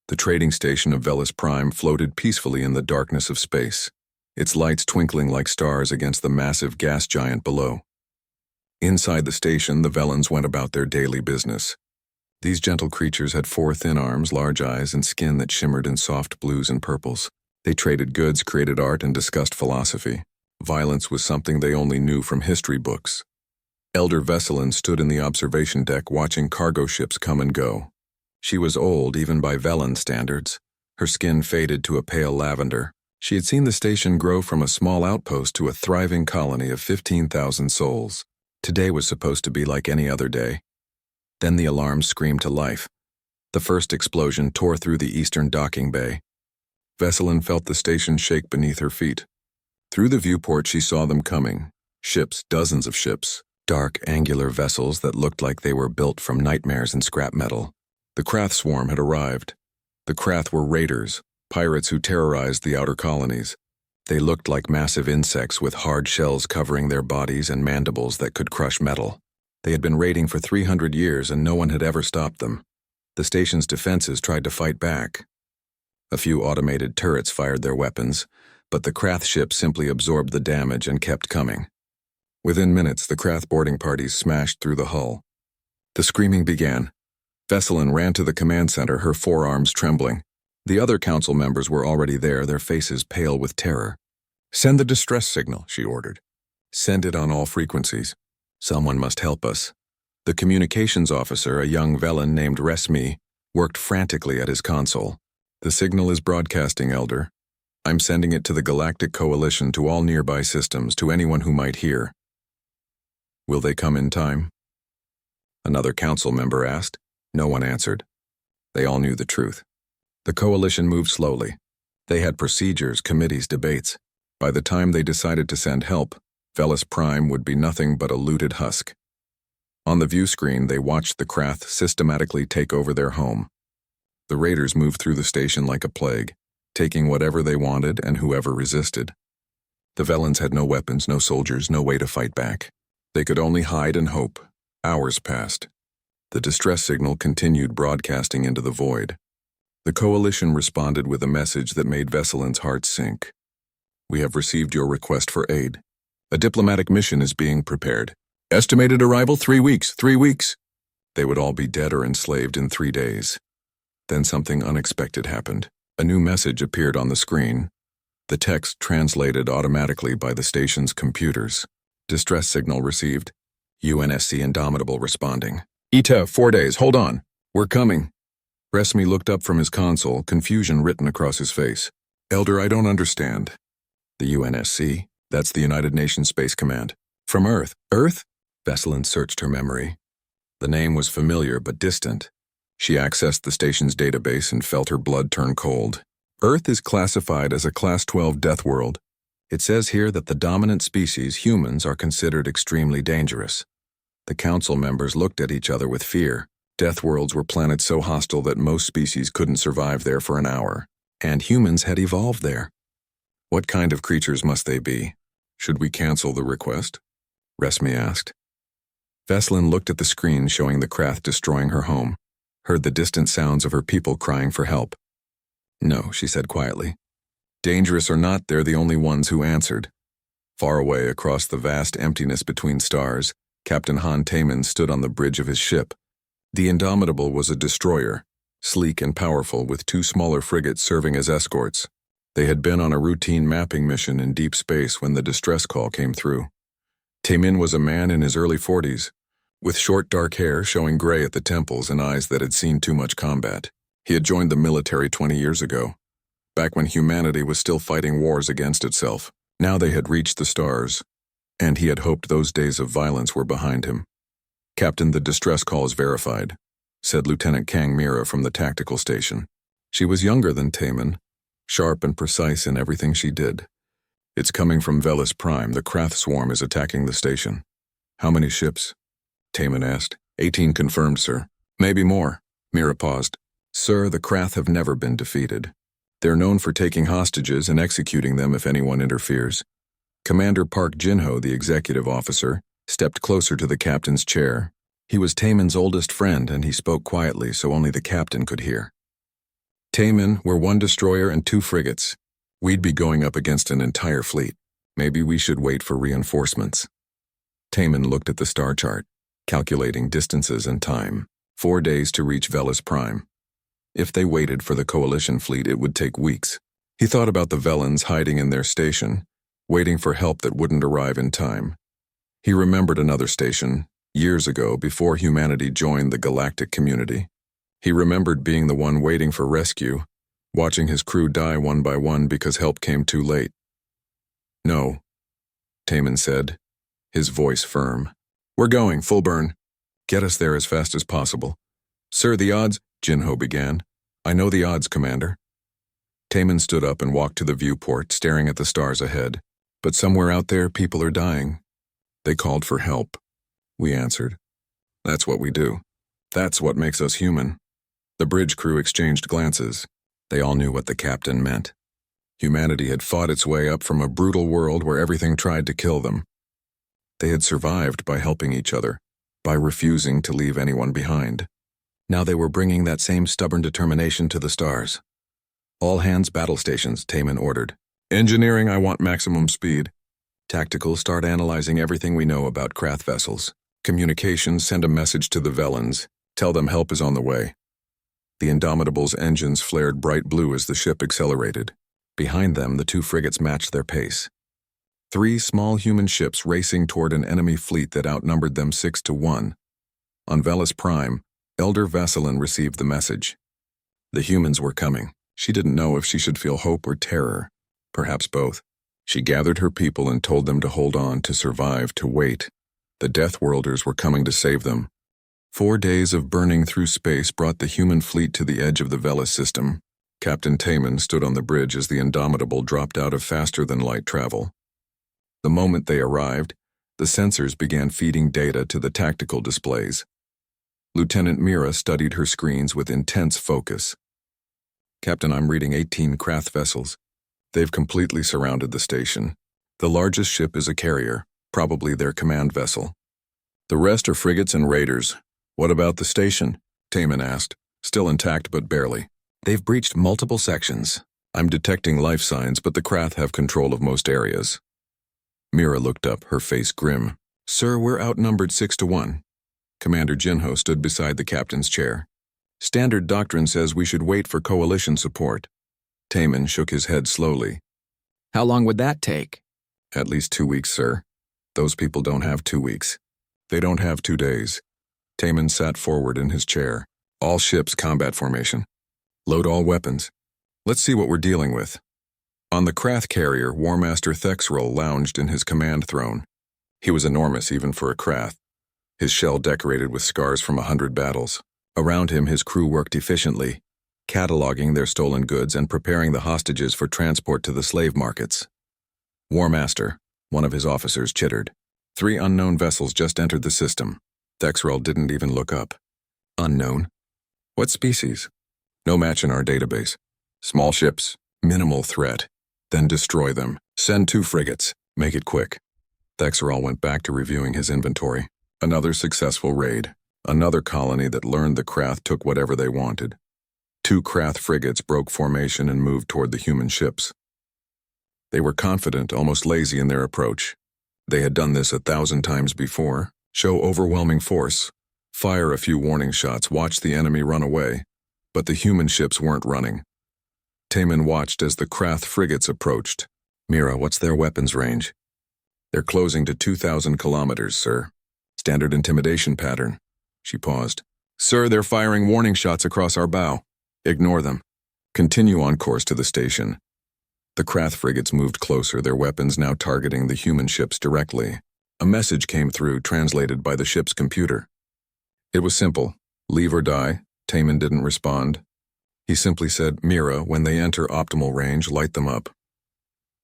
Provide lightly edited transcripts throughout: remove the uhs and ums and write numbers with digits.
The trading station of Velis Prime floated peacefully in the darkness of space, its lights twinkling like stars against the massive gas giant below. Inside the station, the Velans went about their daily business. These gentle creatures had 4 thin arms, large eyes, and skin that shimmered in soft blues and purples. They traded goods, created art, and discussed philosophy. Violence was something they only knew from history books. Elder Veselin stood in the observation deck watching cargo ships come and go. She was old, even by Velan standards. Her skin faded to a pale lavender. She had seen the station grow from a small outpost to a thriving colony of 15,000 souls. Today was supposed to be like any other day. Then the alarm screamed to life. The first explosion tore through the eastern docking bay. Veselin felt the station shake beneath her feet. Through the viewport she saw them coming. Ships, dozens of ships. Dark, angular vessels that looked like they were built from nightmares and scrap metal. The Krath swarm had arrived. The Krath were raiders, pirates who terrorized the outer colonies. They looked like massive insects with hard shells covering their bodies and mandibles that could crush metal. They had been raiding for 300 years and no one had ever stopped them. The station's defenses tried to fight back. A few automated turrets fired their weapons, but the Krath ship simply absorbed the damage and kept coming. Within minutes, the Krath boarding parties smashed through the hull. The screaming began. Veselin ran to the command center, her forearms trembling. The other council members were already there, their faces pale with terror. "Send the distress signal," she ordered. "Send it on all frequencies. Someone must help us." The communications officer, a young Velan named Resmi, worked frantically at his console. "The signal is broadcasting, Elder. I'm sending it to the Galactic Coalition, to all nearby systems, to anyone who might hear." "Will they come in time?" Another council member asked. No one answered. They all knew the truth. The coalition moved slowly. They had procedures, committees, debates. By the time they decided to send help, Velis Prime would be nothing but a looted husk. On the view screen, they watched the Krath systematically take over their home. The raiders moved through the station like a plague, taking whatever they wanted and whoever resisted. The Velans had no weapons, no soldiers, no way to fight back. They could only hide and hope. Hours passed. The distress signal continued broadcasting into the void. The coalition responded with a message that made Veselin's heart sink. "We have received your request for aid. A diplomatic mission is being prepared. Estimated arrival 3 weeks, 3 weeks." They would all be dead or enslaved in 3 days. Then something unexpected happened. A new message appeared on the screen. The text translated automatically by the station's computers. Distress signal received. UNSC Indomitable responding. "ETA, 4 days, hold on. We're coming." Resmi looked up from his console, confusion written across his face. "Elder, I don't understand." "The UNSC? That's the United Nations Space Command. From Earth." "Earth?" Veselin searched her memory. The name was familiar but distant. She accessed the station's database and felt her blood turn cold. Earth is classified as a Class 12 death world. It says here that the dominant species, humans, are considered extremely dangerous. The council members looked at each other with fear. Death worlds were planets so hostile that most species couldn't survive there for an hour. And humans had evolved there. What kind of creatures must they be? "Should we cancel the request?" Resmi asked. Veselin looked at the screen showing the Krath destroying her home, heard the distant sounds of her people crying for help. "No," she said quietly. Dangerous or not, they're the only ones who answered. Far away across the vast emptiness between stars, Captain Han Taman stood on the bridge of his ship. The Indomitable was a destroyer, sleek and powerful, with 2 smaller frigates serving as escorts. They had been on a routine mapping mission in deep space when the distress call came through. Taman was a man in his early 40s, with short dark hair showing gray at the temples and eyes that had seen too much combat. He had joined the military 20 years ago, back when humanity was still fighting wars against itself. Now they had reached the stars, and he had hoped those days of violence were behind him. "Captain, the distress call is verified," said Lieutenant Kang Mira from the tactical station. She was younger than Taman, sharp and precise in everything she did. "It's coming from Velis Prime. The Krath swarm is attacking the station." "How many ships?" Taman asked. 18 confirmed, sir. "Maybe more." Mira paused. "Sir, the Krath have never been defeated. They're known for taking hostages and executing them if anyone interferes." Commander Park Jinho, the executive officer, stepped closer to the captain's chair. He was Taman's oldest friend, and he spoke quietly so only the captain could hear. Taman, we're one destroyer and 2 frigates. We'd be going up against an entire fleet. Maybe we should wait for reinforcements. Taman looked at the star chart, calculating distances and time. 4 days to reach Velis Prime. If they waited for the coalition fleet, it would take weeks. He thought about the Velans hiding in their station, waiting for help that wouldn't arrive in time. He remembered another station, years ago, before humanity joined the galactic community. He remembered being the one waiting for rescue, watching his crew die one by one because help came too late. No, Taman said, his voice firm. We're going, full burn. Get us there as fast as possible. Sir, the odds, Jinho began. I know the odds, Commander. Taman stood up and walked to the viewport, staring at the stars ahead. But somewhere out there, people are dying. They called for help. We answered. That's what we do. That's what makes us human. The bridge crew exchanged glances. They all knew what the captain meant. Humanity had fought its way up from a brutal world where everything tried to kill them. They had survived by helping each other, by refusing to leave anyone behind. Now they were bringing that same stubborn determination to the stars. All hands battle stations, Taman ordered. Engineering, I want maximum speed. Tactical, start analyzing everything we know about Krath vessels. Communications, send a message to the Velans. Tell them help is on the way. The Indomitable's engines flared bright blue as the ship accelerated. Behind them, the 2 frigates matched their pace. 3 small human ships racing toward an enemy fleet that outnumbered them 6-1. On Velis Prime, Elder Vasselin received the message. The humans were coming. She didn't know if she should feel hope or terror, perhaps both. She gathered her people and told them to hold on, to survive, to wait. The Deathworlders were coming to save them. 4 days of burning through space brought the human fleet to the edge of the Velis system. Captain Taman stood on the bridge as the Indomitable dropped out of faster-than-light travel. The moment they arrived, the sensors began feeding data to the tactical displays. Lieutenant Mira studied her screens with intense focus. Captain, I'm reading 18 Krath vessels. They've completely surrounded the station. The largest ship is a carrier, probably their command vessel. The rest are frigates and raiders. What about the station? Taman asked, still intact but barely. They've breached multiple sections. I'm detecting life signs, but the Krath have control of most areas. Mira looked up, her face grim. Sir, we're outnumbered 6-1. Commander Jinho stood beside the captain's chair. Standard doctrine says we should wait for coalition support. Taman shook his head slowly. How long would that take? At least 2 weeks, sir. Those people don't have 2 weeks. They don't have 2 days. Taman sat forward in his chair. All ships combat formation. Load all weapons. Let's see what we're dealing with. On the Krath carrier, War Master Thexrel lounged in his command throne. He was enormous even for a Krath, his shell decorated with scars from 100 battles. Around him, his crew worked efficiently, cataloging their stolen goods and preparing the hostages for transport to the slave markets. War Master, one of his officers, chittered. 3 unknown vessels just entered the system. Thexrel didn't even look up. Unknown? What species? No match in our database. Small ships, minimal threat. Then destroy them. Send 2 frigates. Make it quick. Thexrel went back to reviewing his inventory. Another successful raid. Another colony that learned the Krath took whatever they wanted. 2 Krath frigates broke formation and moved toward the human ships. They were confident, almost lazy in their approach. They had done this 1,000 times before. Show overwhelming force. Fire a few warning shots, watch the enemy run away. But the human ships weren't running. Taman watched as the Krath frigates approached. Mira, what's their weapons range? They're closing to 2,000 kilometers, sir. Standard intimidation pattern. She paused. Sir, they're firing warning shots across our bow. Ignore them. Continue on course to the station. The Krath frigates moved closer, their weapons now targeting the human ships directly. A message came through, translated by the ship's computer. It was simple. Leave or die. Taman didn't respond. He simply said, Mira, when they enter optimal range, light them up.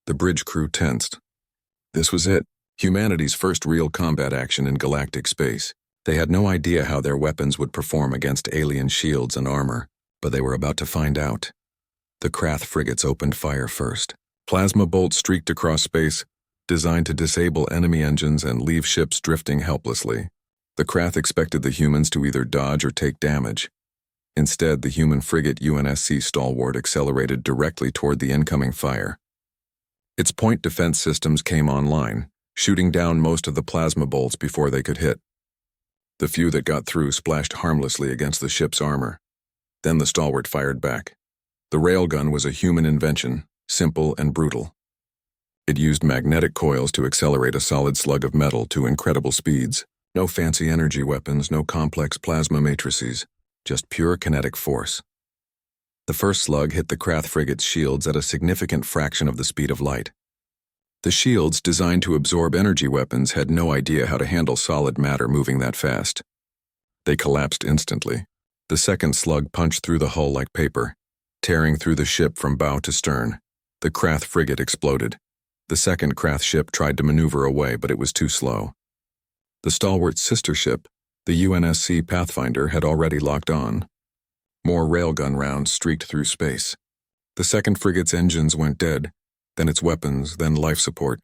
The bridge crew tensed. This was it. Humanity's first real combat action in galactic space. They had no idea how their weapons would perform against alien shields and armor, but they were about to find out. The Krath frigates opened fire first. Plasma bolts streaked across space, designed to disable enemy engines and leave ships drifting helplessly. The Krath expected the humans to either dodge or take damage. Instead, the human frigate UNSC Stalwart accelerated directly toward the incoming fire. Its point defense systems came online, shooting down most of the plasma bolts before they could hit. The few that got through splashed harmlessly against the ship's armor. Then the Stalwart fired back. The railgun was a human invention, simple and brutal. It used magnetic coils to accelerate a solid slug of metal to incredible speeds. No fancy energy weapons, no complex plasma matrices, just pure kinetic force. The first slug hit the Krath frigate's shields at a significant fraction of the speed of light. The shields, designed to absorb energy weapons, had no idea how to handle solid matter moving that fast. They collapsed instantly. The second slug punched through the hull like paper, tearing through the ship from bow to stern. The Krath frigate exploded. The second Krath ship tried to maneuver away, but it was too slow. The Stalwart's sister ship, the UNSC Pathfinder, had already locked on. More railgun rounds streaked through space. The second frigate's engines went dead, then its weapons, then life support.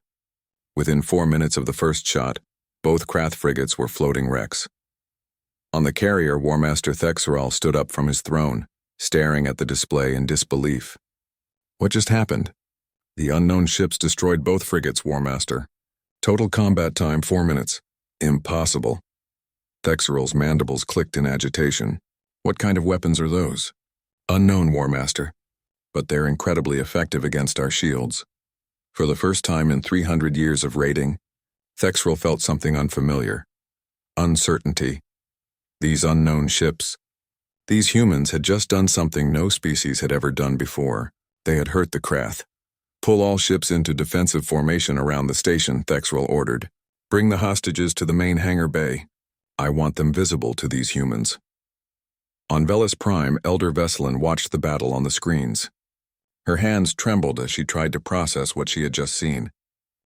Within 4 minutes of the first shot, both Krath frigates were floating wrecks. On the carrier, War Master Thexeral stood up from his throne, staring at the display in disbelief. What just happened? The unknown ships destroyed both frigates, War Master. Total combat time 4 minutes. Impossible. Thexeral's mandibles clicked in agitation. What kind of weapons are those? Unknown, War Master. But they're incredibly effective against our shields. For the first time in 300 years of raiding, Thexeral felt something unfamiliar. Uncertainty. These unknown ships. These humans had just done something no species had ever done before. They had hurt the Krath. Pull all ships into defensive formation around the station, Thexeral ordered. Bring the hostages to the main hangar bay. I want them visible to these humans. On Velis Prime, Elder Vesselin watched the battle on the screens. Her hands trembled as she tried to process what she had just seen.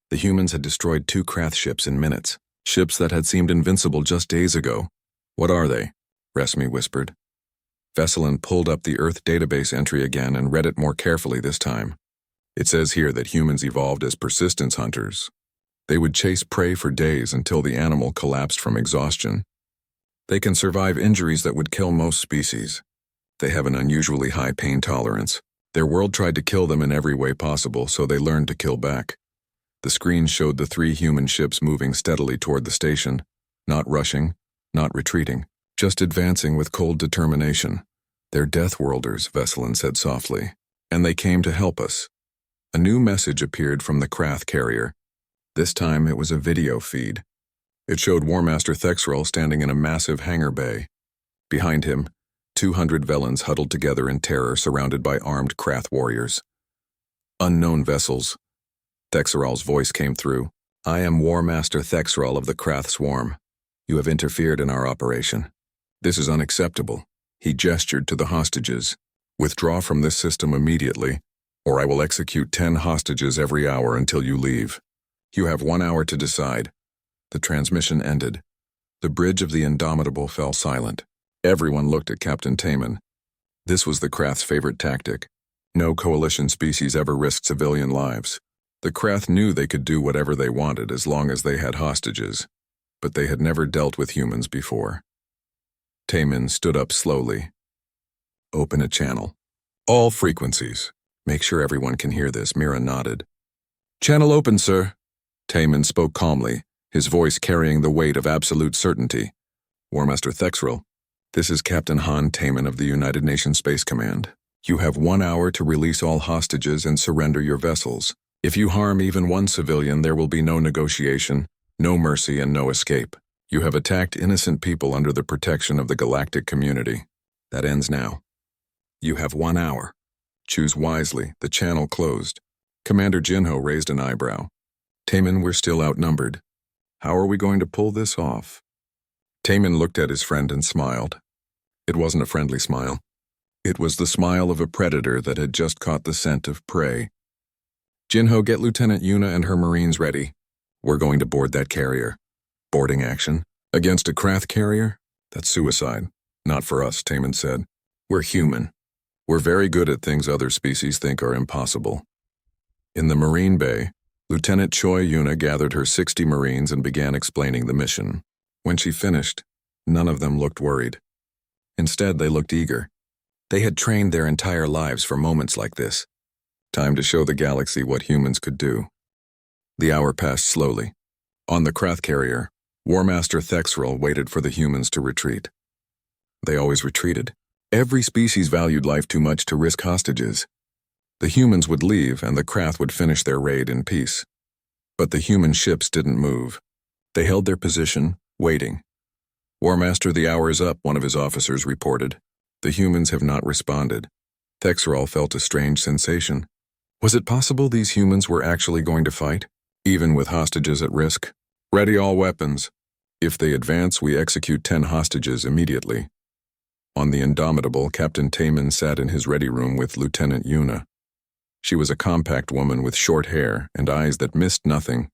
The humans had destroyed 2 Krath ships in minutes, ships that had seemed invincible just days ago. What are they? Resmi whispered. Vesselin pulled up the Earth database entry again and read it more carefully this time. It says here that humans evolved as persistence hunters. They would chase prey for days until the animal collapsed from exhaustion. They can survive injuries that would kill most species. They have an unusually high pain tolerance. Their world tried to kill them in every way possible, so they learned to kill back. The screen showed the 3 human ships moving steadily toward the station, not rushing, not retreating, just advancing with cold determination. They're Deathworlders, Vesselin said softly, and they came to help us. A new message appeared from the Krath carrier. This time it was a video feed. It showed War Master Thexeral standing in a massive hangar bay. Behind him, 200 Velans huddled together in terror, surrounded by armed Krath warriors. Unknown vessels. Thexeral's voice came through. I am War Master Thexeral of the Krath Swarm. You have interfered in our operation. This is unacceptable. He gestured to the hostages. Withdraw from this system immediately, or I will execute 10 hostages every hour until you leave. You have 1 hour to decide. The transmission ended. The bridge of the Indomitable fell silent. Everyone looked at Captain Taman. This was the Krath's favorite tactic. No coalition species ever risked civilian lives. The Krath knew they could do whatever they wanted as long as they had hostages, but they had never dealt with humans before. Taman stood up slowly. Open a channel. All frequencies. Make sure everyone can hear this, Mira nodded. Channel open, sir. Taman spoke calmly, his voice carrying the weight of absolute certainty. War Master Thexeral, this is Captain Han Taman of the United Nations Space Command. You have 1 hour to release all hostages and surrender your vessels. If you harm even one civilian, there will be no negotiation, no mercy, and no escape. You have attacked innocent people under the protection of the galactic community. That ends now. You have 1 hour. Choose wisely. The channel closed. Commander Jinho raised an eyebrow. Taman, we're still outnumbered. How are we going to pull this off? Taman looked at his friend and smiled. It wasn't a friendly smile. It was the smile of a predator that had just caught the scent of prey. Jinho, get Lieutenant Yuna and her Marines ready. We're going to board that carrier. Boarding action? Against a Krath carrier? That's suicide. Not for us, Taman said. We're human. We're very good at things other species think are impossible. In the Marine Bay, Lieutenant Choi Yuna gathered her 60 Marines and began explaining the mission. When she finished, none of them looked worried. Instead, they looked eager. They had trained their entire lives for moments like this. Time to show the galaxy what humans could do. The hour passed slowly. On the Krath carrier, War Master Thexrel waited for the humans to retreat. They always retreated. Every species valued life too much to risk hostages. The humans would leave and the Krath would finish their raid in peace. But the human ships didn't move. They held their position, waiting. War Master, the hour is up, one of his officers reported. The humans have not responded. Thexrel felt a strange sensation. Was it possible these humans were actually going to fight, even with hostages at risk? Ready all weapons. If they advance, we execute 10 hostages immediately. On the Indomitable, Captain Taman sat in his ready room with Lieutenant Yuna. She was a compact woman with short hair and eyes that missed nothing.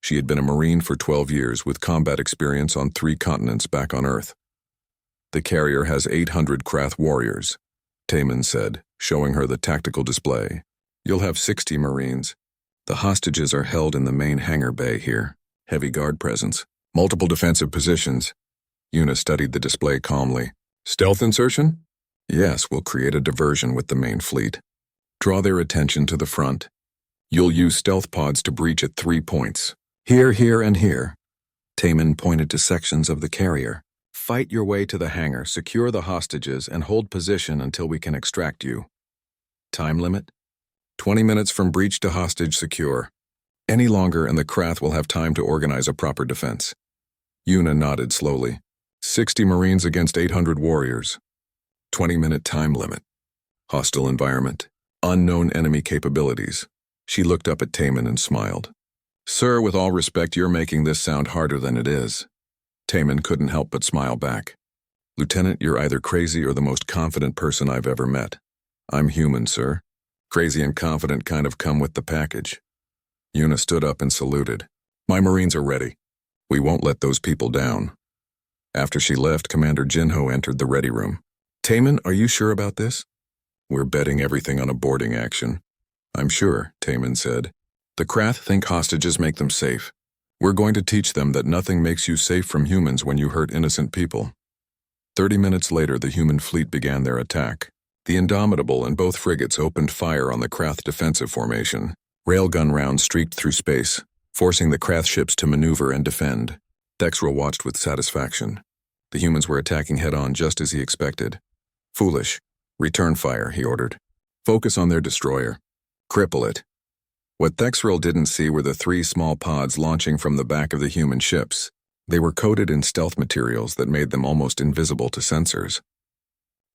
She had been a Marine for 12 years with combat experience on 3 continents back on Earth. The carrier has 800 Krath warriors, Taman said, showing her the tactical display. You'll have 60 Marines. The hostages are held in the main hangar bay here. Heavy guard presence. Multiple defensive positions. Yuna studied the display calmly. Stealth insertion? Yes, we'll create a diversion with the main fleet. Draw their attention to the front. You'll use stealth pods to breach at 3 points. Here, here, and here. Taman pointed to sections of the carrier. Fight your way to the hangar, secure the hostages, and hold position until we can extract you. Time limit? 20 minutes from breach to hostage secure. Any longer and the Krath will have time to organize a proper defense. Yuna nodded slowly. 60 Marines against 800 warriors. 20-minute time limit. Hostile environment. Unknown enemy capabilities. She looked up at Taman and smiled. Sir, with all respect, you're making this sound harder than it is. Taman couldn't help but smile back. Lieutenant, you're either crazy or the most confident person I've ever met. I'm human, sir. Crazy and confident kind of come with the package. Yuna stood up and saluted. My Marines are ready. We won't let those people down. After she left, Commander Jinho entered the ready room. Taman, are you sure about this? We're betting everything on a boarding action. I'm sure, Taman said. The Krath think hostages make them safe. We're going to teach them that nothing makes you safe from humans when you hurt innocent people. 30 minutes later, the human fleet began their attack. The Indomitable and both frigates opened fire on the Krath defensive formation. Railgun rounds streaked through space, forcing the Krath ships to maneuver and defend. Thexrel watched with satisfaction. The humans were attacking head-on just as he expected. Foolish. Return fire, he ordered. Focus on their destroyer. Cripple it. What Thexrel didn't see were the 3 small pods launching from the back of the human ships. They were coated in stealth materials that made them almost invisible to sensors.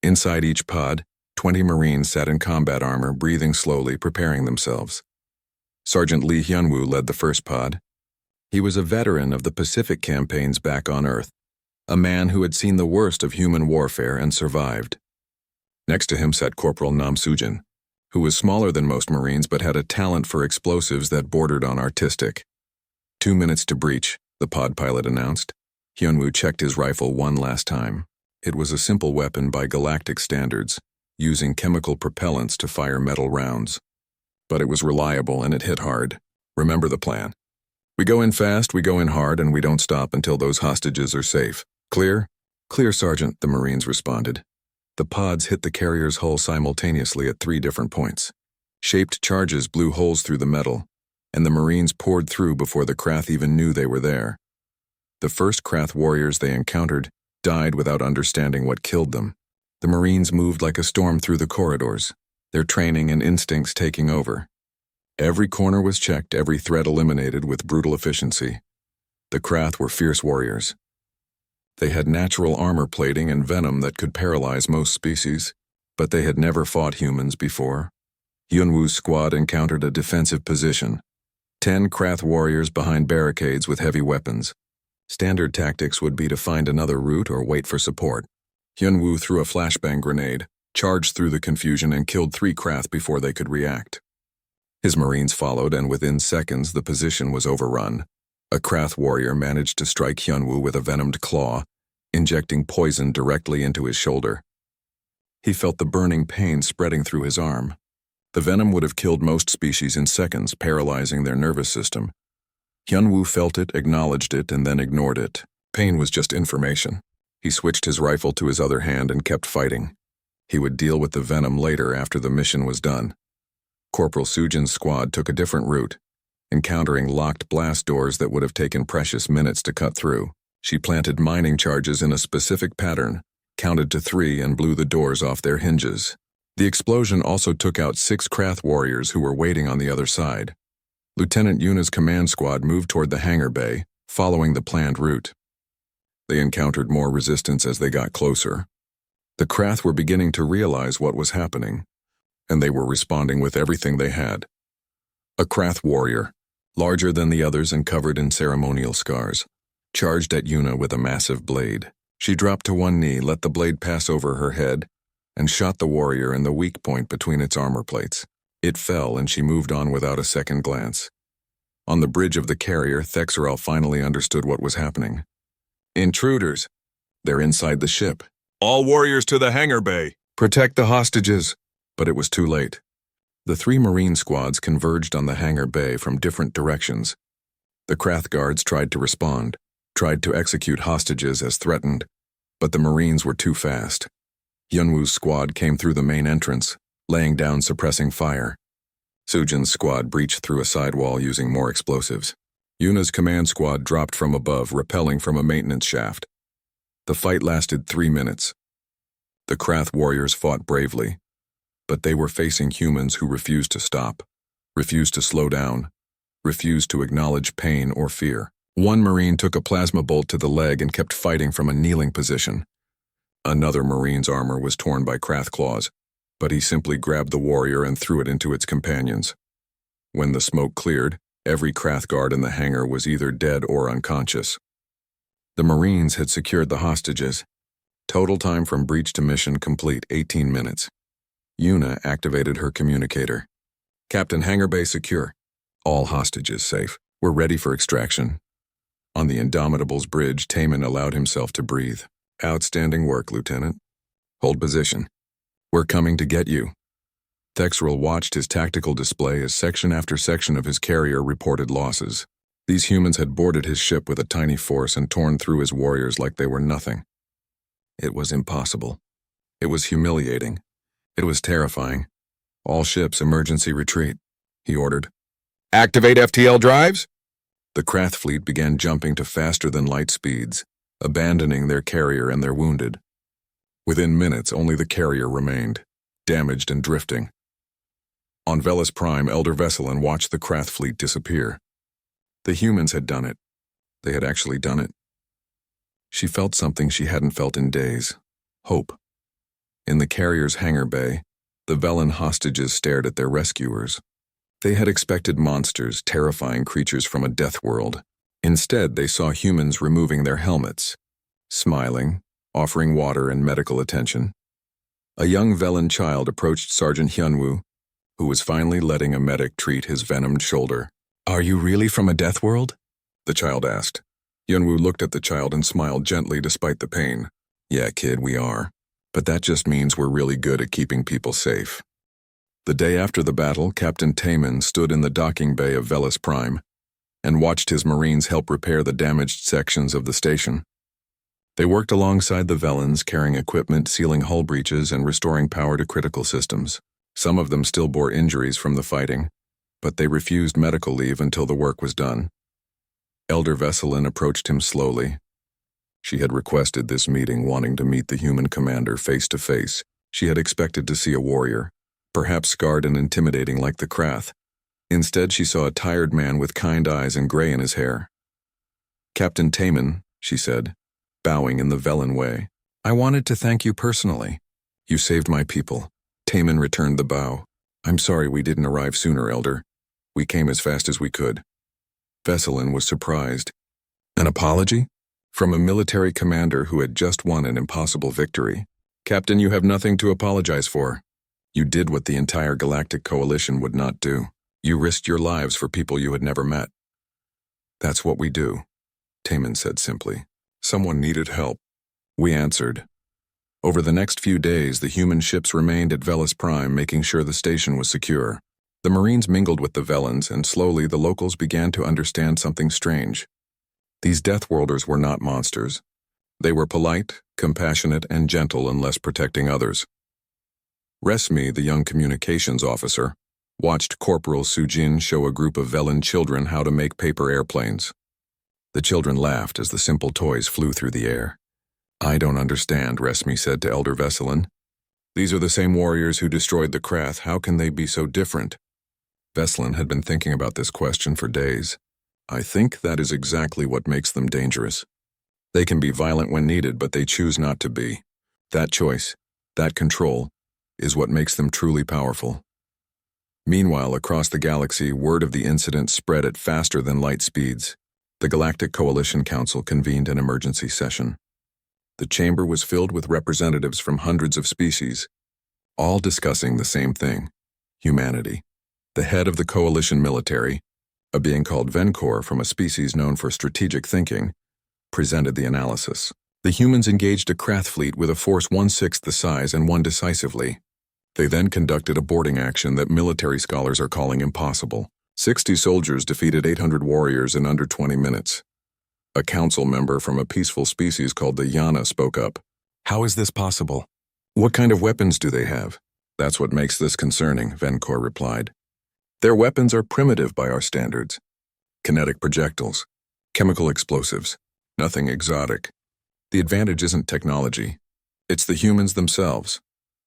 Inside each pod, 20 Marines sat in combat armor, breathing slowly, preparing themselves. Sergeant Lee Hyunwoo led the first pod. He was a veteran of the Pacific campaigns back on Earth, a man who had seen the worst of human warfare and survived. Next to him sat Corporal Nam Sujin, who was smaller than most Marines but had a talent for explosives that bordered on artistic. 2 minutes to breach, the pod pilot announced. Hyunwoo checked his rifle one last time. It was a simple weapon by galactic standards, using chemical propellants to fire metal rounds. But it was reliable and it hit hard. Remember the plan. We go in fast, we go in hard, and we don't stop until those hostages are safe. Clear? Clear, Sergeant, the Marines responded. The pods hit the carrier's hull simultaneously at 3 different points. Shaped charges blew holes through the metal, and the Marines poured through before the Krath even knew they were there. The first Krath warriors they encountered died without understanding what killed them. The Marines moved like a storm through the corridors, their training and instincts taking over. Every corner was checked, every threat eliminated with brutal efficiency. The Krath were fierce warriors. They had natural armor plating and venom that could paralyze most species, but they had never fought humans before. Hyunwoo's squad encountered a defensive position. 10 Krath warriors behind barricades with heavy weapons. Standard tactics would be to find another route or wait for support. Hyunwoo threw a flashbang grenade, charged through the confusion and killed 3 Krath before they could react. His Marines followed, and within seconds the position was overrun. A Krath warrior managed to strike Hyunwoo with a venomed claw, injecting poison directly into his shoulder. He felt the burning pain spreading through his arm. The venom would have killed most species in seconds, paralyzing their nervous system. Hyunwoo felt it, acknowledged it, and then ignored it. Pain was just information. He switched his rifle to his other hand and kept fighting. He would deal with the venom later after the mission was done. Corporal Sujin's squad took a different route, encountering locked blast doors that would have taken precious minutes to cut through. She planted mining charges in a specific pattern, counted to 3 and blew the doors off their hinges. The explosion also took out 6 Krath warriors who were waiting on the other side. Lieutenant Yuna's command squad moved toward the hangar bay, following the planned route. They encountered more resistance as they got closer. The Krath were beginning to realize what was happening, and they were responding with everything they had. A Krath warrior, larger than the others and covered in ceremonial scars, charged at Yuna with a massive blade. She dropped to one knee, let the blade pass over her head, and shot the warrior in the weak point between its armor plates. It fell, and she moved on without a second glance. On the bridge of the carrier, Thexerel finally understood what was happening. Intruders! They're inside the ship. All warriors to the hangar bay! Protect the hostages! But it was too late. The 3 Marine squads converged on the hangar bay from different directions. The Krath guards tried to respond, tried to execute hostages as threatened, but the Marines were too fast. Yunwu's squad came through the main entrance, laying down suppressing fire. Sujin's squad breached through a sidewall using more explosives. Yuna's command squad dropped from above, rappelling from a maintenance shaft. The fight lasted 3 minutes. The Krath warriors fought bravely, but they were facing humans who refused to stop, refused to slow down, refused to acknowledge pain or fear. One Marine took a plasma bolt to the leg and kept fighting from a kneeling position. Another Marine's armor was torn by Krath claws, but he simply grabbed the warrior and threw it into its companions. When the smoke cleared, every Krath guard in the hangar was either dead or unconscious. The Marines had secured the hostages. Total time from breach to mission complete, 18 minutes. Yuna activated her communicator. Captain, hangar bay secure. All hostages safe. We're ready for extraction. On the Indomitable's bridge, Taman allowed himself to breathe. Outstanding work, Lieutenant. Hold position. We're coming to get you. Thexerel watched his tactical display as section after section of his carrier reported losses. These humans had boarded his ship with a tiny force and torn through his warriors like they were nothing. It was impossible. It was humiliating. It was terrifying. All ships, emergency retreat, he ordered. Activate FTL drives? The Krath fleet began jumping to faster-than-light speeds, abandoning their carrier and their wounded. Within minutes, only the carrier remained, damaged and drifting. On Velis Prime, Elder Vesselin watched the Krath fleet disappear. The humans had done it. They had actually done it. She felt something she hadn't felt in days. Hope. In the carrier's hangar bay, the Velen hostages stared at their rescuers. They had expected monsters, terrifying creatures from a death world. Instead, they saw humans removing their helmets, smiling, offering water and medical attention. A young Velen child approached Sergeant Hyunwoo, who was finally letting a medic treat his venomed shoulder. Are you really from a death world? The child asked. Hyunwoo looked at the child and smiled gently despite the pain. Yeah, kid, we are. But that just means we're really good at keeping people safe. The day after the battle, Captain Taman stood in the docking bay of Velis Prime and watched his Marines help repair the damaged sections of the station. They worked alongside the Velens, carrying equipment, sealing hull breaches, and restoring power to critical systems. Some of them still bore injuries from the fighting, but they refused medical leave until the work was done. Elder Vesselin approached him slowly. She had requested this meeting, wanting to meet the human commander face to face. She had expected to see a warrior, perhaps scarred and intimidating like the Krath. Instead, she saw a tired man with kind eyes and gray in his hair. Captain Taman, she said, bowing in the Velen way. I wanted to thank you personally. You saved my people. Taman returned the bow. I'm sorry we didn't arrive sooner, Elder. We came as fast as we could. Vesselin was surprised. An apology? From a military commander who had just won an impossible victory. Captain, you have nothing to apologize for. You did what the entire Galactic Coalition would not do. You risked your lives for people you had never met. That's what we do, Taman said simply. Someone needed help. We answered. Over the next few days, the human ships remained at Velis Prime, making sure the station was secure. The Marines mingled with the Velens, and slowly the locals began to understand something strange. These Deathworlders were not monsters. They were polite, compassionate, and gentle unless protecting others. Resmi, the young communications officer, watched Corporal Sujin show a group of Velan children how to make paper airplanes. The children laughed as the simple toys flew through the air. "I don't understand," Resmi said to Elder Veselin. "These are the same warriors who destroyed the Krath. How can they be so different?" Veselin had been thinking about this question for days. "I think that is exactly what makes them dangerous. They can be violent when needed, but they choose not to be. That choice, that control, is what makes them truly powerful." Meanwhile, across the galaxy, word of the incident spread at faster than light speeds. The Galactic Coalition Council convened an emergency session. The chamber was filled with representatives from hundreds of species, all discussing the same thing: humanity. The head of the coalition military, a being called Venkor from a species known for strategic thinking, presented the analysis. The humans engaged a Krath fleet with a force 1/6 the size and won decisively. They then conducted a boarding action that military scholars are calling impossible. 60 soldiers defeated 800 warriors in under 20 minutes. A council member from a peaceful species called the Yana spoke up. "How is this possible? What kind of weapons do they have?" "That's what makes this concerning," Venkor replied. "Their weapons are primitive by our standards. Kinetic projectiles, chemical explosives, nothing exotic. The advantage isn't technology. It's the humans themselves."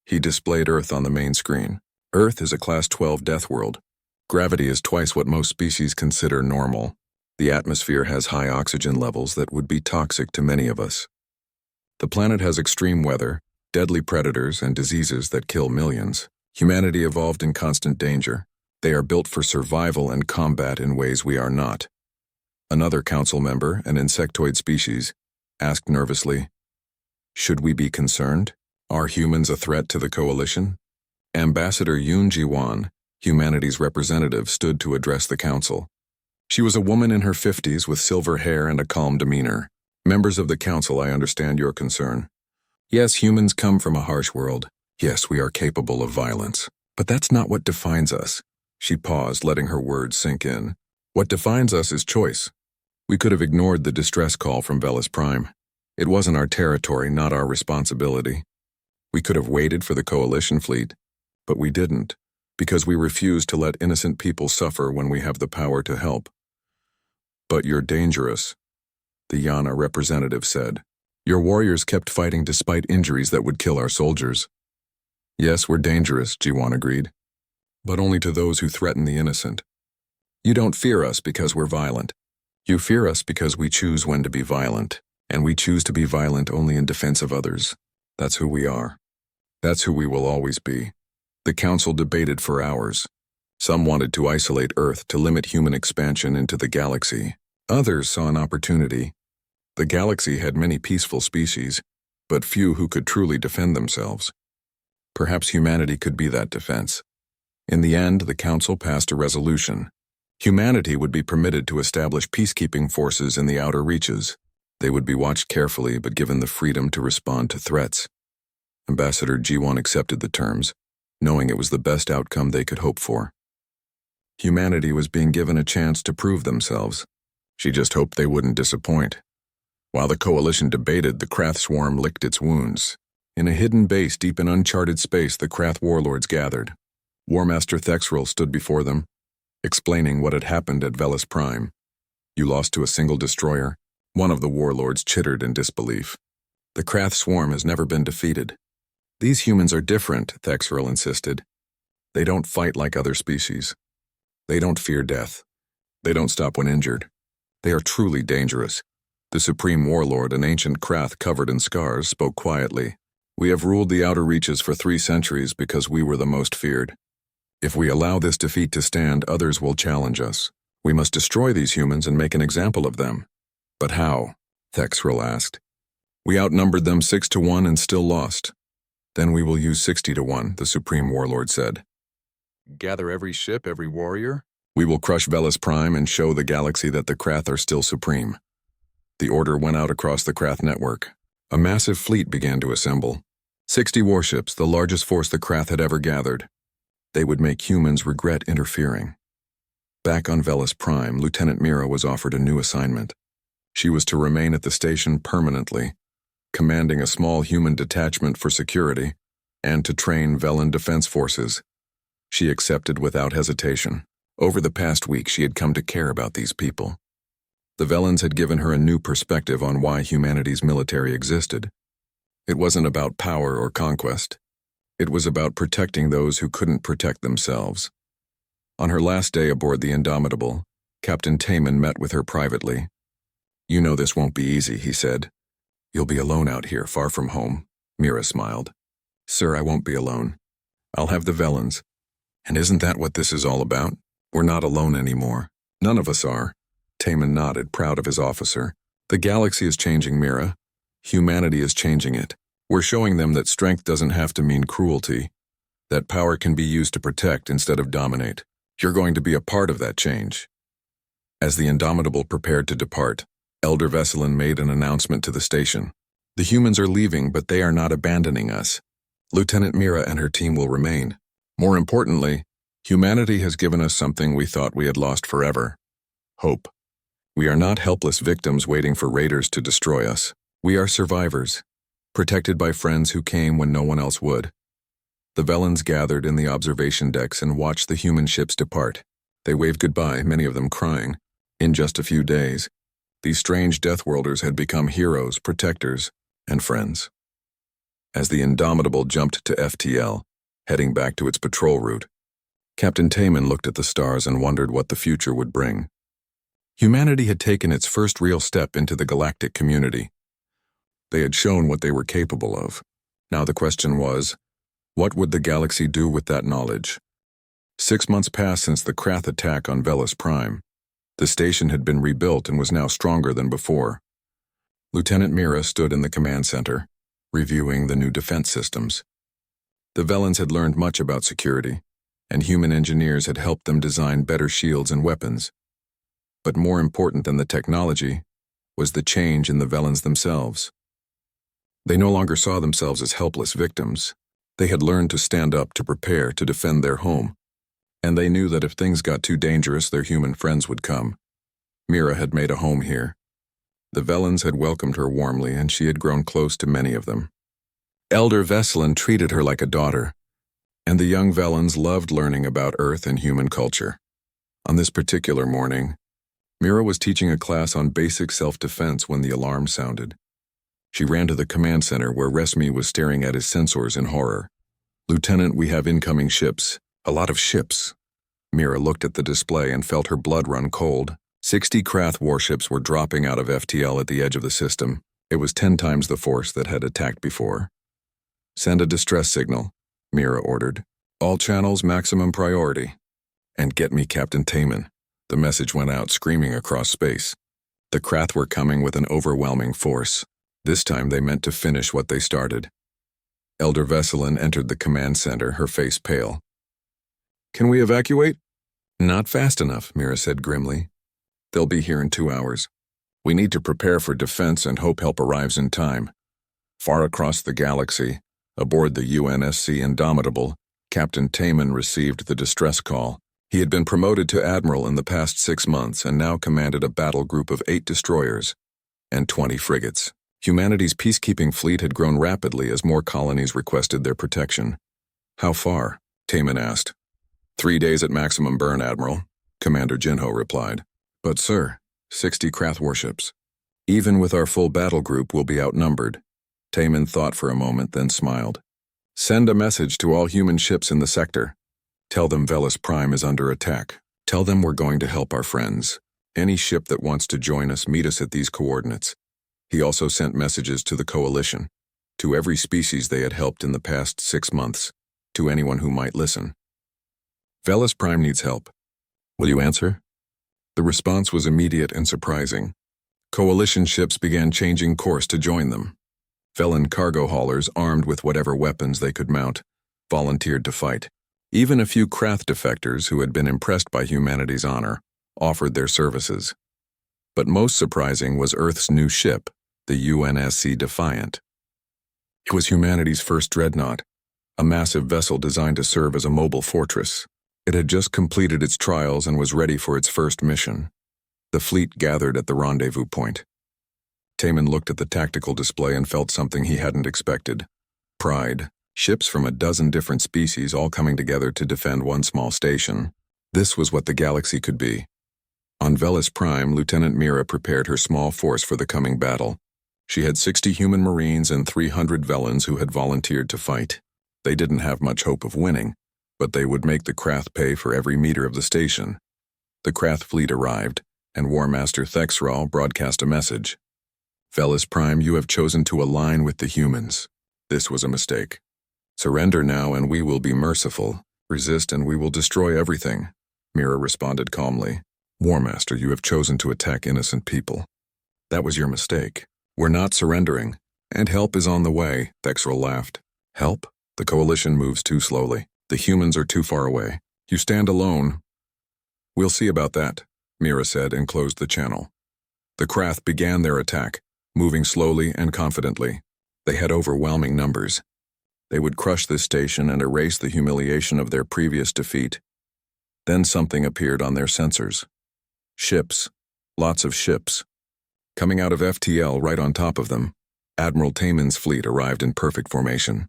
He displayed Earth on the main screen. Earth is a Class 12 death world. Gravity is twice what most species consider normal. The atmosphere has high oxygen levels that would be toxic to many of us. The planet has extreme weather, deadly predators, and diseases that kill millions. Humanity evolved in constant danger. They are built for survival and combat in ways we are not. Another council member, an insectoid species, asked nervously, "Should we be concerned? Are humans a threat to the coalition?" Ambassador Yoon Ji-won, humanity's representative, stood to address the council. She was a woman in her 50s with silver hair and a calm demeanor. "Members of the council, I understand your concern. Yes, humans come from a harsh world. Yes, we are capable of violence. But that's not what defines us." She paused, letting her words sink in. "What defines us is choice. We could have ignored the distress call from Velis Prime. It wasn't our territory, not our responsibility. We could have waited for the coalition fleet, but we didn't, because we refused to let innocent people suffer when we have the power to help." "But you're dangerous," the Yana representative said. "Your warriors kept fighting despite injuries that would kill our soldiers." "Yes, we're dangerous," Ji-won agreed, "but only to those who threaten the innocent. You don't fear us because we're violent. You fear us because we choose when to be violent, and we choose to be violent only in defense of others. That's who we are. That's who we will always be." The council debated for hours. Some wanted to isolate Earth to limit human expansion into the galaxy. Others saw an opportunity. The galaxy had many peaceful species, but few who could truly defend themselves. Perhaps humanity could be that defense. In the end, the council passed a resolution. Humanity would be permitted to establish peacekeeping forces in the outer reaches. They would be watched carefully but given the freedom to respond to threats. Ambassador Ji-won accepted the terms, knowing it was the best outcome they could hope for. Humanity was being given a chance to prove themselves. She just hoped they wouldn't disappoint. While the coalition debated, the Krath swarm licked its wounds. In a hidden base deep in uncharted space, the Krath warlords gathered. Warmaster Thexrel stood before them, explaining what had happened at Velis Prime. "You lost to a single destroyer." One of the warlords chittered in disbelief. "The Krath swarm has never been defeated." "These humans are different," Thexrel insisted. "They don't fight like other species. They don't fear death. They don't stop when injured. They are truly dangerous." The Supreme Warlord, an ancient Krath covered in scars, spoke quietly. "We have ruled the outer reaches for 3 centuries because we were the most feared. If we allow this defeat to stand, others will challenge us. We must destroy these humans and make an example of them." "But how?" Thexrel asked. "We outnumbered them 6-1 and still lost." "Then we will use 60-1, the Supreme Warlord said. "Gather every ship, every warrior. We will crush Velis Prime and show the galaxy that the Krath are still supreme." The order went out across the Krath network. A massive fleet began to assemble. 60 warships, the largest force the Krath had ever gathered. They would make humans regret interfering. Back on Velis Prime, Lieutenant Mira was offered a new assignment. She was to remain at the station permanently, commanding a small human detachment for security, and to train Velen defense forces. She accepted without hesitation. Over the past week, she had come to care about these people. The Velens had given her a new perspective on why humanity's military existed. It wasn't about power or conquest. It was about protecting those who couldn't protect themselves. On her last day aboard the Indomitable, Captain Taman met with her privately. "You know this won't be easy," he said. "You'll be alone out here, far from home." Mira smiled. "Sir, I won't be alone. I'll have the Velens. And isn't that what this is all about? We're not alone anymore. None of us are." Taman nodded, proud of his officer. "The galaxy is changing, Mira. Humanity is changing it. We're showing them that strength doesn't have to mean cruelty, that power can be used to protect instead of dominate. You're going to be a part of that change." As the Indomitable prepared to depart, Elder Vesselin made an announcement to the station. "The humans are leaving, but they are not abandoning us. Lieutenant Mira and her team will remain. More importantly, humanity has given us something we thought we had lost forever: hope. We are not helpless victims waiting for raiders to destroy us. We are survivors, protected by friends who came when no one else would." The Velens gathered in the observation decks and watched the human ships depart. They waved goodbye, many of them crying. In just a few days, these strange Deathworlders had become heroes, protectors, and friends. As the Indomitable jumped to FTL, heading back to its patrol route, Captain Taman looked at the stars and wondered what the future would bring. Humanity had taken its first real step into the galactic community. They had shown what they were capable of. Now the question was, what would the galaxy do with that knowledge? 6 months passed since the Krath attack on Velis Prime. The station had been rebuilt and was now stronger than before. Lieutenant Mira stood in the command center, reviewing the new defense systems. The Velens had learned much about security, and human engineers had helped them design better shields and weapons. But more important than the technology was the change in the Velens themselves. They no longer saw themselves as helpless victims. They had learned to stand up, to prepare, to defend their home. And they knew that if things got too dangerous, their human friends would come. Mira had made a home here. The Velens had welcomed her warmly, and she had grown close to many of them. Elder Vesselin treated her like a daughter, and the young Velens loved learning about Earth and human culture. On this particular morning, Mira was teaching a class on basic self-defense when the alarm sounded. She ran to the command center where Resmi was staring at his sensors in horror. "Lieutenant, we have incoming ships. A lot of ships." Mira looked at the display and felt her blood run cold. 60 Krath warships were dropping out of FTL at the edge of the system. It was 10 times the force that had attacked before. "Send a distress signal," Mira ordered. "All channels maximum priority. And get me Captain Taman." The message went out, screaming across space. The Krath were coming with an overwhelming force. This time they meant to finish what they started. Elder Vesselin entered the command center, her face pale. "Can we evacuate?" "Not fast enough," Mira said grimly. "They'll be here in 2 hours. We need to prepare for defense and hope help arrives in time." Far across the galaxy, aboard the UNSC Indomitable, Captain Taman received the distress call. He had been promoted to admiral in the past 6 months and now commanded a battle group of 8 destroyers and 20 frigates. Humanity's peacekeeping fleet had grown rapidly as more colonies requested their protection. "How far?" Taman asked. 3 days at maximum burn, Admiral," Commander Jinho replied. "But sir, 60 Krath warships. Even with our full battle group, we'll be outnumbered." Taman thought for a moment, then smiled. "Send a message to all human ships in the sector. Tell them Velis Prime is under attack. Tell them we're going to help our friends. Any ship that wants to join us, meet us at these coordinates." He also sent messages to the Coalition, to every species they had helped in the past 6 months, to anyone who might listen. "Velis Prime needs help. Will you answer?" The response was immediate and surprising. Coalition ships began changing course to join them. Velen cargo haulers, armed with whatever weapons they could mount, volunteered to fight. Even a few Krath defectors who had been impressed by humanity's honor offered their services. But most surprising was Earth's new ship, the UNSC Defiant. It was humanity's first dreadnought, a massive vessel designed to serve as a mobile fortress. It had just completed its trials and was ready for its first mission. The fleet gathered at the rendezvous point. Taman looked at the tactical display and felt something he hadn't expected: pride, Ships from a dozen different species all coming together to defend one small station. This was what the galaxy could be. On Velis Prime, Lieutenant Mira prepared her small force for the coming battle. She had 60 human marines and 300 Velans who had volunteered to fight. They didn't have much hope of winning, but they would make the Krath pay for every meter of the station. The Krath fleet arrived, and War Master Thexral broadcast a message. Velis Prime, you have chosen to align with the humans. This was a mistake. Surrender now and we will be merciful. Resist and we will destroy everything. Mira responded calmly. War Master, you have chosen to attack innocent people. That was your mistake. We're not surrendering, and help is on the way, Thexral laughed. Help? The coalition moves too slowly. The humans are too far away. You stand alone. We'll see about that, Mira said and closed the channel. The Krath began their attack, moving slowly and confidently. They had overwhelming numbers. They would crush this station and erase the humiliation of their previous defeat. Then something appeared on their sensors. Ships. Lots of ships. Coming out of FTL right on top of them, Admiral Taman's fleet arrived in perfect formation.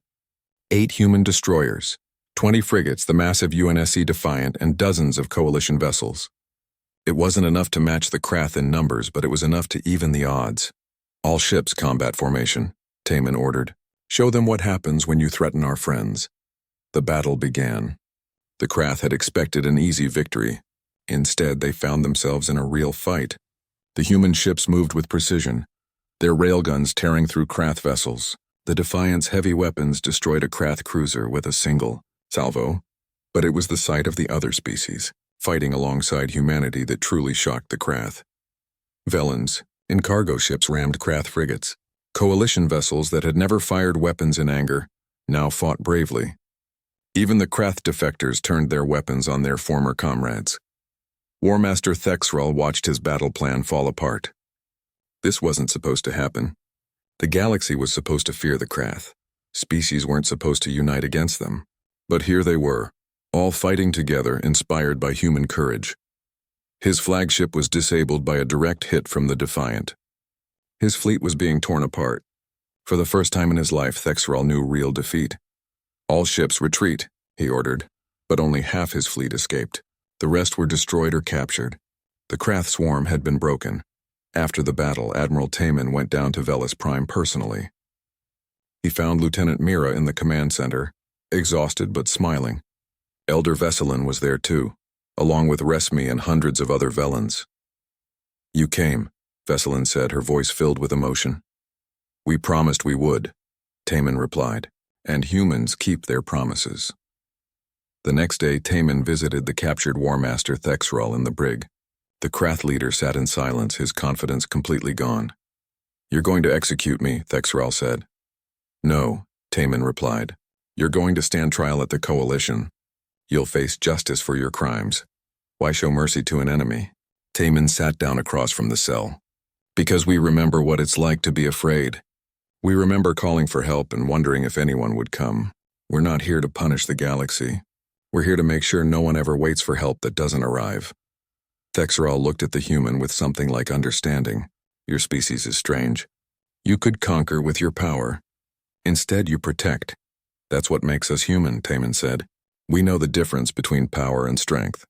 8 human destroyers, 20 frigates, the massive UNSC Defiant, and dozens of coalition vessels. It wasn't enough to match the Krath in numbers, but it was enough to even the odds. All ships combat formation, Taman ordered. Show them what happens when you threaten our friends. The battle began. The Krath had expected an easy victory. Instead, they found themselves in a real fight. The human ships moved with precision, their railguns tearing through Krath vessels. The Defiant's heavy weapons destroyed a Krath cruiser with a single salvo, but it was the sight of the other species, fighting alongside humanity, that truly shocked the Krath. Velans, in cargo ships, rammed Krath frigates. Coalition vessels that had never fired weapons in anger now fought bravely. Even the Krath defectors turned their weapons on their former comrades. War Master Thexral watched his battle plan fall apart. This wasn't supposed to happen. The galaxy was supposed to fear the Krath. Species weren't supposed to unite against them. But here they were, all fighting together, inspired by human courage. His flagship was disabled by a direct hit from the Defiant. His fleet was being torn apart. For the first time in his life, Thexral knew real defeat. All ships retreat, he ordered, but only half his fleet escaped. The rest were destroyed or captured. The Krath swarm had been broken. After the battle, Admiral Taman went down to Velis Prime personally. He found Lieutenant Mira in the command center, exhausted but smiling. Elder Veselin was there too, along with Resmi and hundreds of other Velans. You came, Veselin said, her voice filled with emotion. We promised we would, Taman replied, and humans keep their promises. The next day, Taman visited the captured War Master Thexral in the brig. The Krath leader sat in silence, his confidence completely gone. You're going to execute me, Thexral said. No, Taman replied. You're going to stand trial at the Coalition. You'll face justice for your crimes. Why show mercy to an enemy? Taman sat down across from the cell. Because we remember what it's like to be afraid. We remember calling for help and wondering if anyone would come. We're not here to punish the galaxy. We're here to make sure no one ever waits for help that doesn't arrive. Thexral looked at the human with something like understanding. Your species is strange. You could conquer with your power. Instead, you protect. That's what makes us human, Taman said. We know the difference between power and strength.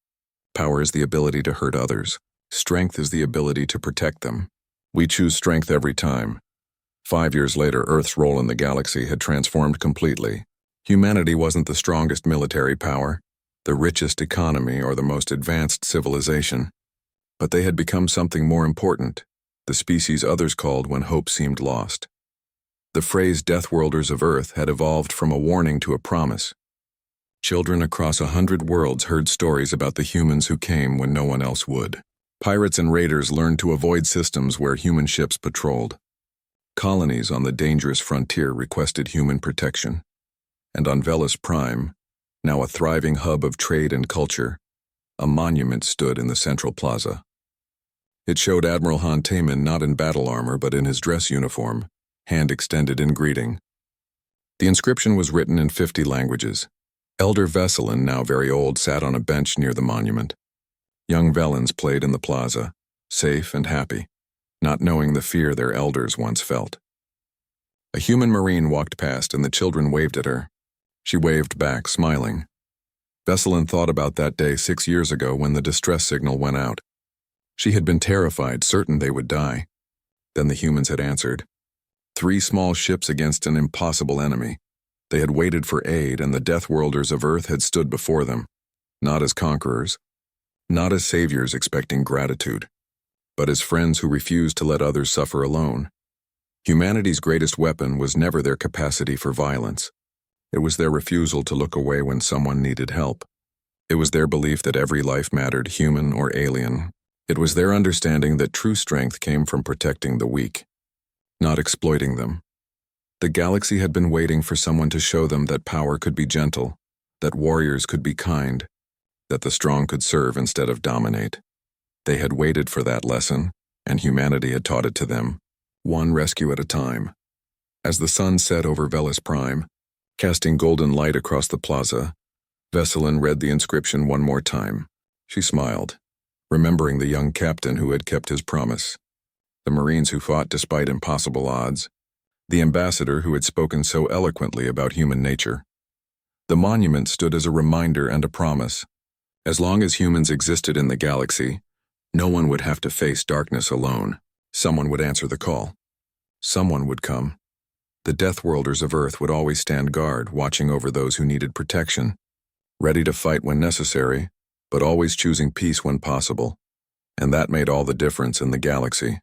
Power is the ability to hurt others. Strength is the ability to protect them. We choose strength every time. 5 years later, Earth's role in the galaxy had transformed completely. Humanity wasn't the strongest military power, the richest economy, or the most advanced civilization. But they had become something more important, the species others called when hope seemed lost. The phrase Deathworlders of Earth had evolved from a warning to a promise. Children across 100 worlds heard stories about the humans who came when no one else would. Pirates and raiders learned to avoid systems where human ships patrolled. Colonies on the dangerous frontier requested human protection. And on Velis Prime, now a thriving hub of trade and culture, a monument stood in the central plaza. It showed Admiral Han Taman not in battle armor but in his dress uniform, hand extended in greeting. The inscription was written in 50 languages. Elder Veselin, now very old, sat on a bench near the monument. Young Velans played in the plaza, safe and happy, not knowing the fear their elders once felt. A human marine walked past and the children waved at her. She waved back, smiling. Veselin thought about that day 6 years ago when the distress signal went out. She had been terrified, certain they would die. Then the humans had answered. 3 small ships against an impossible enemy. They had waited for aid, and the Deathworlders of Earth had stood before them, not as conquerors, not as saviors expecting gratitude, but as friends who refused to let others suffer alone. Humanity's greatest weapon was never their capacity for violence. It was their refusal to look away when someone needed help. It was their belief that every life mattered, human or alien. It was their understanding that true strength came from protecting the weak, not exploiting them. The galaxy had been waiting for someone to show them that power could be gentle, that warriors could be kind, that the strong could serve instead of dominate. They had waited for that lesson, and humanity had taught it to them, one rescue at a time. As the sun set over Velis Prime, casting golden light across the plaza, Veselin read the inscription one more time. She smiled, remembering the young captain who had kept his promise, the Marines who fought despite impossible odds, the ambassador who had spoken so eloquently about human nature. The monument stood as a reminder and a promise. As long as humans existed in the galaxy, no one would have to face darkness alone. Someone would answer the call. Someone would come. The Deathworlders of Earth would always stand guard, watching over those who needed protection, ready to fight when necessary, but always choosing peace when possible. And that made all the difference in the galaxy.